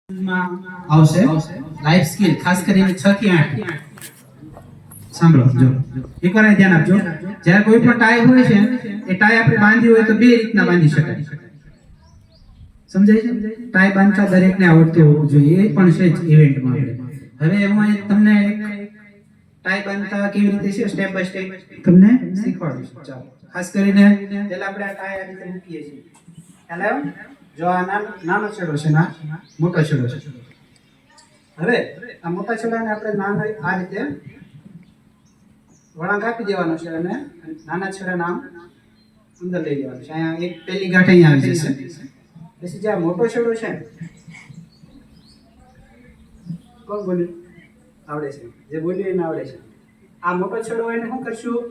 માં આવશે life skill ખાસ કરીને 6 થી 8 સાંભળો જો એકવાર અહીં ધ્યાન આપજો જ્યારે કોઈ પણ ટાઈ હોય છે એ ટાઈ આપણે બાંધી હોય તો બે રીતના બાંધી શકાય સમજાય છે ટાઈ બાંધતા દરેકને આવડતું હોવું જોઈએ એ પણ છે જ ઇવેન્ટમાં આપણે હવે હું તમને ટાઈ બાંધતા કેવી રીતે છે સ્ટેપ બાય સ્ટેપ તમને શીખવાડીશ ચાલો ખાસ કરીને પહેલા આપણે આ ટાઈ આ રીતે મૂકીએ છીએ ખ્યાલ જો આ નાનો છેડો છે ના મોટો છેડો છે હવે આ મોટા છેડાને આપણે નાનો આ રીતે વળાંક આપી દેવાનો છે અને નાના છેડાને આમ અંદર લઈ જવાનું છે અહીંયા એક પહેલી ગાંઠ અહીંયા આવી જશે પછી જે આ મોટો છેડો છે કોણ બોલ્યું આવડે છે જે બોલ્યું એને આવડે છે આ મોટો છેડો એને શું કરશું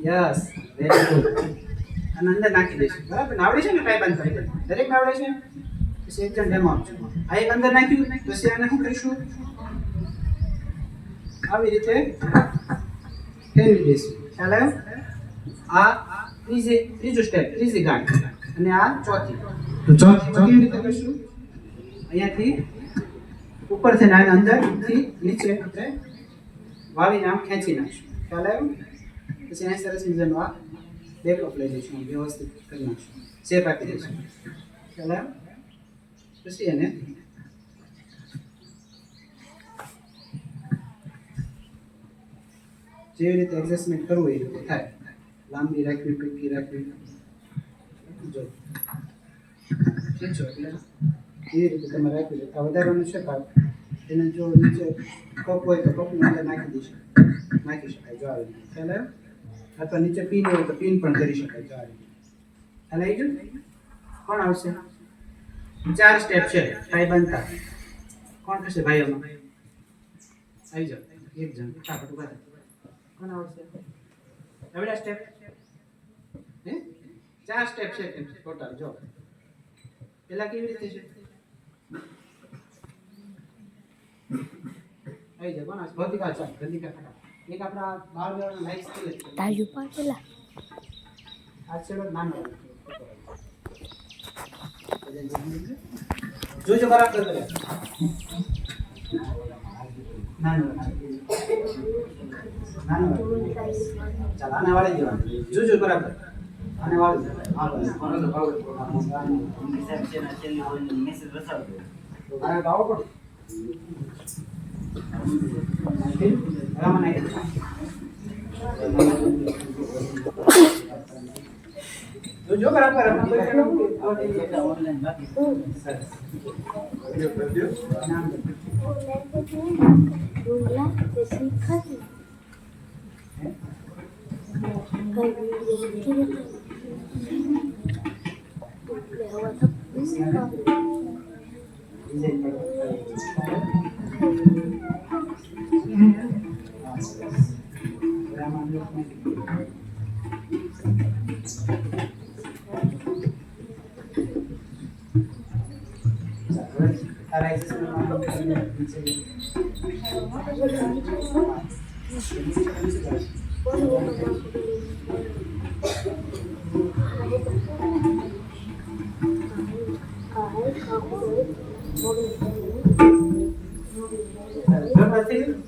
યસ વેરી ગુડ અને અંદર નાખી દઈશું બરાબર આવડે છે ને ટાઈ બાંધતા દરેક આવડે છે પછી એક જણ ડેમો આપજો આ એક અંદર નાખ્યું પછી આને શું કરીશું આવી રીતે ફેરવી દઈશું ખ્યાલ આવ્યો આ ત્રીજું સ્ટેપ ત્રીજી ગાંઠ અને આ ચોથી તો ચોથી કેવી રીતે કરીશું અહીંયાથી ઉપરથી આને અંદરથી નીચે આપણે વાળીને આમ ખેંચી નાખીશું ખ્યાલ આવ્યો પછી અહીં સરસ મજાનું આ બેકઅપ લઈ લઈશું વ્યવસ્થિત કરી નાખીશું શેપ આપી દઈશું ખ્યાલ પછી એને જેવી રીતે એડજસ્ટમેન્ટ કરવું એ રીતે થાય લાંબી રાખવી ટૂંકી રાખવી જો ખેંચો એટલે એવી રીતે તમે રાખી દો વધારાનું છે ભાગ એને જો નીચે કપ હોય તો કપની અંદર નાખી શકાય જો આવી ખ્યાલ આવ્યો અથવા નીચે પિન હોય તો પિન પણ કરી શકાય જો આવી ખ્યાલ આવી ગયું કોણ આવશે 4 સ્ટેપ છે ટાઈ બાંધતા કોણ કરશે ભાઈઓમાં આવી જાઓ એક જણ ફટાફટ ઉભા થાય કોણ આવશે એવડા સ્ટેપ હે 4 સ્ટેપ છે ટોટલ જો પેલા કેવી રીતે છે આવી જાઓ કોણ આવશે ભૌતિકા ચાલ જલ્દી કર એક આપણા 12 વાળા લાઈફ સ્કિલ છે તારી ઉપર પેલા આ છેડો નાનો જોજો બરાબર કરે નાનો ચાલ આને વાળી દેવાનું જોજો બરાબર આને વાળી દેવાનું હા બસ કોનો ભાવ મેસેજ બતાવજો આને ભાવ પડે રામા જો બરાબર ઓનલાઈન બાકી સરસ નામ બોલા તે શીખતી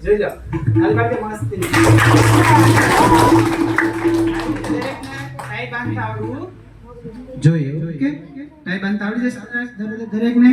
જોઈ જાઓ હાલ માટે મસ્તી ટાઈ બાંધતા આવડવું જોઈએ ઓકે ટાઈ બાંધતા આવડી જશે દરેકને